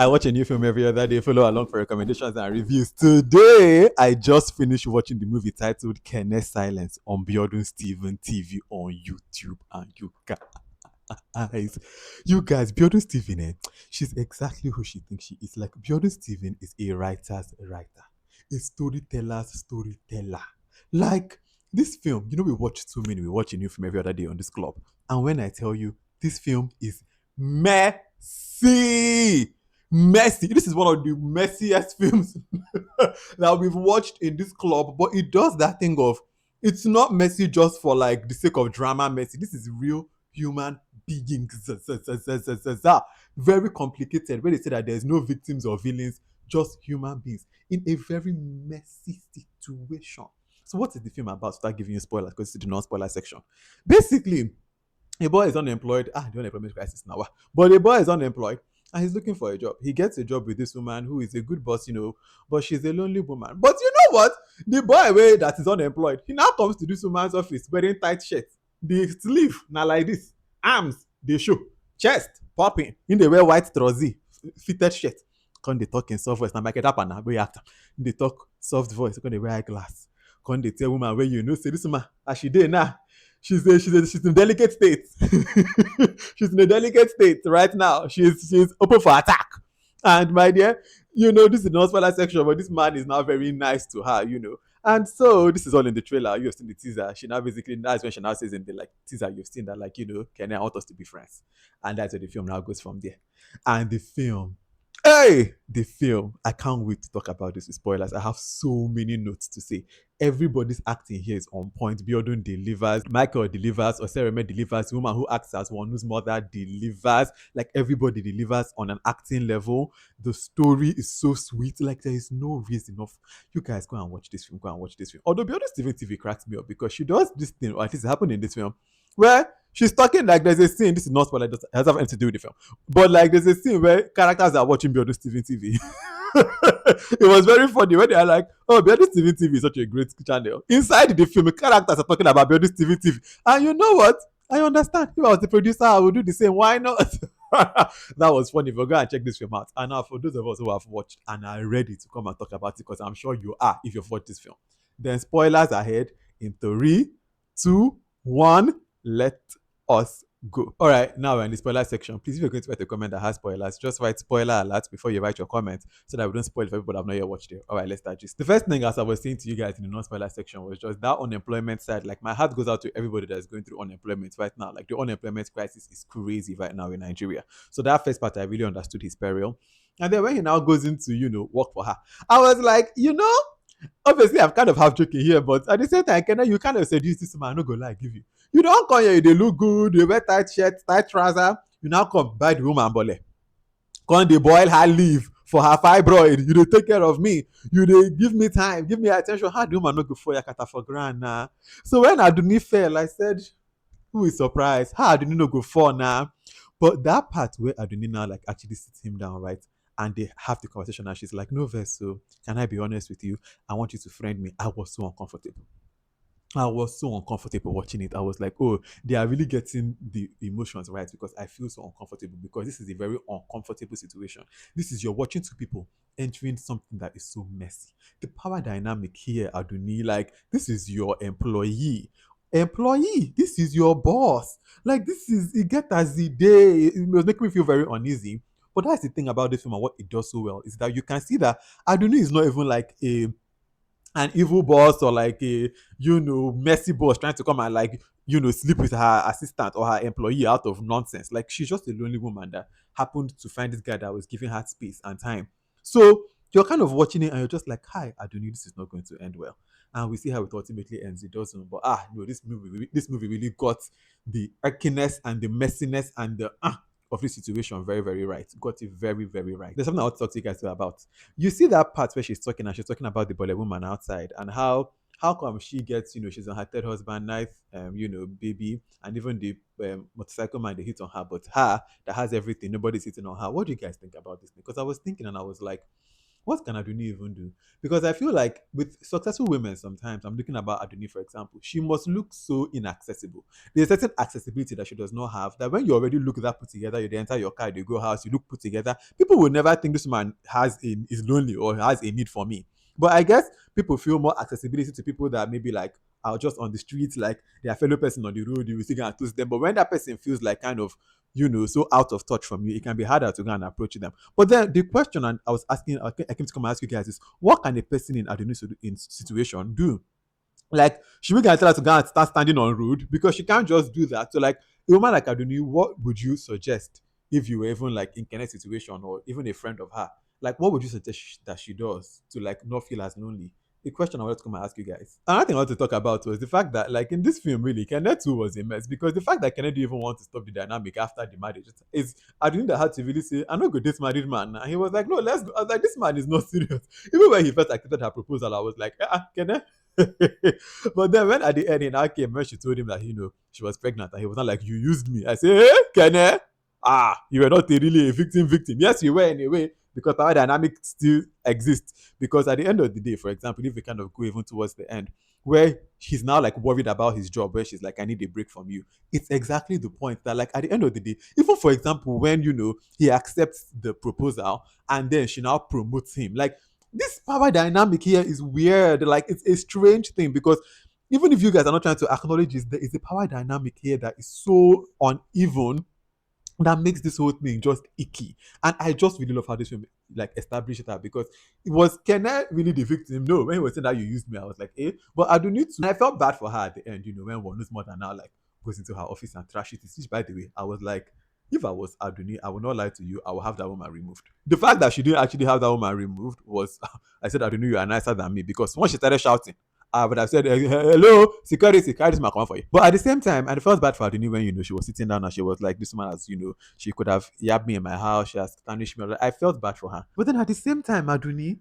I watch a new film every other day. Follow along for recommendations and reviews. Today, I just finished watching the movie titled "KENE'S SILENce" on Biodun Stephen TV on YouTube. And you guys, Biodun Stephen, she's exactly who she thinks she is. Like Biodun Stephen is a writer's writer, a storyteller's storyteller. Like this film, we watch so many. We watch a new film every other day on this club. And when I tell you, this film is messy. Messy. This is one of the messiest films that we've watched in this club, but it does that thing of it's not messy just for like the sake of drama messy. This is real human beings. Very complicated. When they say that there's no victims or villains, just human beings in a very messy situation. So what is the film about? Start giving you spoilers because it's the non-spoiler section. Basically, a boy is unemployed. The unemployment crisis now. But a boy is unemployed and he's looking for a job. He gets a job with this woman who is a good boss, but she's a lonely woman. But you know what? The boy way that is unemployed, he now comes to this woman's office wearing tight shirts. The sleeve now like this, arms they show, chest popping. In the wear white trouser, fitted shirt. Come they talk in soft voice. Now make it up and now go after. They talk soft voice. Come they wear eyeglass. Come they tell woman where say this woman as she did now. She's in a delicate state. She's in a delicate state right now. She's open for attack. And my dear, this is not spoiler section, but this man is now very nice to her. And so this is all in the trailer. You have seen the teaser. She now basically that's when she now says in the like teaser you've seen that like Kenny, I want us to be friends, and that's where the film now goes from there. And the film, hey, the film. I can't wait to talk about this with spoilers. I have so many notes to say. Everybody's acting here is on point. Biodun delivers, Michael delivers, Osereme delivers, the woman who acts as one whose mother delivers. Like everybody delivers on an acting level. The story is so sweet. Like there is no reason of you guys go and watch this film. Go and watch this film. Although Biodun Stephen TV cracks me up because she does this thing, or at least it happened in this film, where she's talking like there's a scene. This is not what it has nothing to do with the film, but like there's a scene where characters are watching Biodun Stephen TV. It was very funny when they are like, "Oh, Biodun Stephen TV is such a great channel." Inside the film, the characters are talking about Biodun Stephen TV, and you know what? I understand. If I was the producer, I would do the same. Why not? That was funny. But go and check this film out. And now, for those of us who have watched and are ready to come and talk about it, because I'm sure you are if you've watched this film, then spoilers ahead in 3, 2, 1. Let us go. All right, now we're in the spoiler section. Please, if you're going to write a comment that has spoilers, just write spoiler alert before you write your comment so that we don't spoil for people that have not yet watched it. All right, let's start. Just the first thing, as I was saying to you guys in the non-spoiler section, was just that unemployment side. Like my heart goes out to everybody that's going through unemployment right now. Like the unemployment crisis is crazy right now in Nigeria. So that first part, I really understood his peril. And then when he now goes into work for her, I was like, obviously I'm kind of half joking here, but at the same time, you kind of seduce this man. I'm not gonna lie, give you. You don't come here, they look good, they wear tight shirt, tight trouser. You now come buy the woman bole. Come they boil her leave for her fibroid. You dey take care of me. You dey give me time, give me attention. How the woman not go for yakata for grand now? So when Aduni fell, I said, who is surprised? How Aduni no go for now? But that part where Aduni now like actually sits him down, right? And they have the conversation and she's like, no, Verso, can I be honest with you? I want you to friend me. I was so uncomfortable. I was so uncomfortable watching it. I was like, oh, they are really getting the emotions right because I feel so uncomfortable because this is a very uncomfortable situation. This is you're watching two people entering something that is so messy. The power dynamic here, Aduni, like this is your employee. Employee, this is your boss. Like this is it get as the day. It was making me feel very uneasy. But that's the thing about this film and what it does so well is that you can see that Aduni is not even like a an evil boss or like a messy boss trying to come and like sleep with her assistant or her employee out of nonsense. Like she's just a lonely woman that happened to find this guy that was giving her space and time. So you're kind of watching it and you're just like, hi, Adoni, this is not going to end well. And we see how it ultimately ends. It doesn't. But no, this movie really got the irkiness and the messiness and the of this situation very, very right. Got it very, very right. There's something I want to talk to you guys about. You see that part where she's talking and she's talking about the Bole woman outside and how come she gets, she's on her third husband, knife, baby, and even the motorcycle man they hit on her, but her that has everything, nobody's hitting on her. What do you guys think about this? Because I was thinking and I was like, what can Aduni even do? Because I feel like with successful women, sometimes I'm looking about Aduni, for example, she must look so inaccessible. There's a certain accessibility that she does not have. That when you already look that put together, you enter your car, you go house, you look put together. People will never think this man is lonely or has a need for me. But I guess people feel more accessibility to people that maybe like are just on the streets, like their fellow person on the road, you will still go and toast them. But when that person feels like kind of, so out of touch from you, it can be harder to go and approach them. But then the question, and I was asking, I came to come and ask you guys is, what can a person in Adoni's in situation do? Like, should we gonna tell her to go and start standing on road? Because she can't just do that. So, like, a woman like Adoni, what would you suggest if you were even like in Kenneth's situation or even a friend of her? Like, what would you suggest that she does to like not feel as lonely? The question I wanted to come and ask you guys. Another thing I want to talk about was the fact that, like, in this film, really, Kenneth too was a mess because the fact that Kenneth didn't even want to stop the dynamic after the marriage is Adoni that had to really say, "I'm not good this married man." And he was like, "No, let's go." I was like, "This man is not serious." Even when he first accepted her proposal, I was like, Kenneth. But then when at the end he now came when she told him that she was pregnant and he was not like, you used me. I say, hey, Kenneth, you were not really a victim. Yes, you were in a way because power dynamic still exists. Because at the end of the day, for example, if we kind of go even towards the end, where he's now like worried about his job, where she's like, I need a break from you. It's exactly the point that, like, at the end of the day, even for example, when he accepts the proposal and then she now promotes him, like this power dynamic here is weird. Like it's a strange thing because even if you guys are not trying to acknowledge it, there is a power dynamic here that is so uneven that makes this whole thing just icky. And I just really love how this film like established that because it was Kenneth really the victim? No, when he was saying that you used me, I was like, eh. But I do need to. And I felt bad for her at the end, when Wanu's mother now like goes into her office and trashes it. Which, by the way, I was like, if I was Aduni, I will not lie to you, I will have that woman removed. The fact that she didn't actually have that woman removed was, I said, Aduni, you are nicer than me because once she started shouting, I would have said, hello, security, carry this man come for you. But at the same time, and it felt bad for Aduni when, she was sitting down and she was like, this man has, she could have yabbed me in my house, she has tarnished me. I felt bad for her. But then at the same time, Aduni,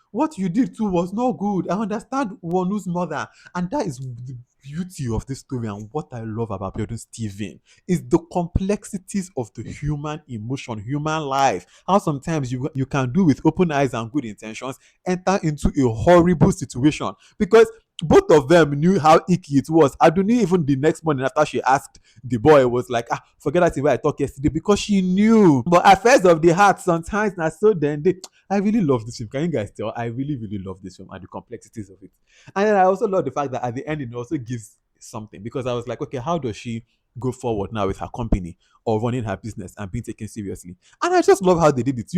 what you did too was not good. I understand Wanu's mother, and that is the beauty of this story and what I love about Biodun Stephen is the complexities of the human emotion, human life. How sometimes you can do with open eyes and good intentions enter into a horrible situation because both of them knew how icky it was. Aduni, even the next morning after she asked the boy, was like, forget that thing where I talked yesterday because she knew. But affairs of the heart sometimes not so then they I really love this film. Can you guys tell? I really, really love this film and the complexities of it. And then I also love the fact that at the end it also gives something because I was like, okay, how does she go forward now with her company or running her business and being taken seriously? And I just love how they did it.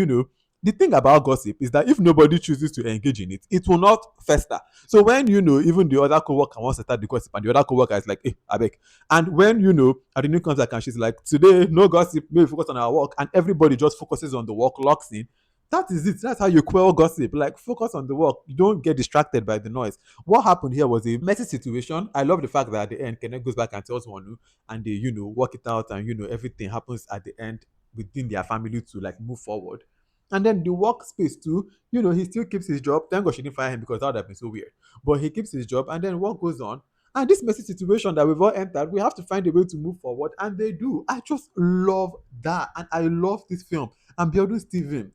The thing about gossip is that if nobody chooses to engage in it, it will not fester. So when even the other co-worker wants to start the gossip and the other co-worker is like, hey, I beg. And when Adini comes back and she's like, today no gossip, maybe focus on our work, and everybody just focuses on the work, locks in. That is it. That's how you quell gossip. Like focus on the work. You don't get distracted by the noise. What happened here was a messy situation. I love the fact that at the end, Kenneth goes back and tells Wanu, and they, work it out, and everything happens at the end within their family to like move forward. And then the workspace too, he still keeps his job. Thank God she didn't fire him because that would have been so weird. But he keeps his job, and then work goes on. And this messy situation that we've all entered, we have to find a way to move forward, and they do. I just love that, and I love this film. And Biodun Stephen,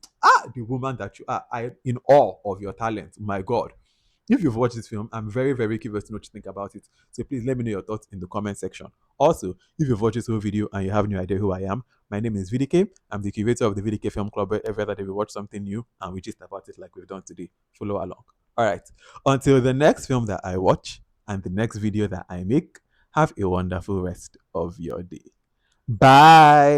the woman that you are, I in awe of your talent. My God. If you've watched this film, I'm very, very curious to know what you think about it. So please let me know your thoughts in the comment section. Also, if you've watched this whole video and you have no idea who I am, my name is VDK. I'm the curator of the VDK Film Club where every other day we watch something new and we just about it like we've done today. Follow along. All right. Until the next film that I watch and the next video that I make, have a wonderful rest of your day. Bye.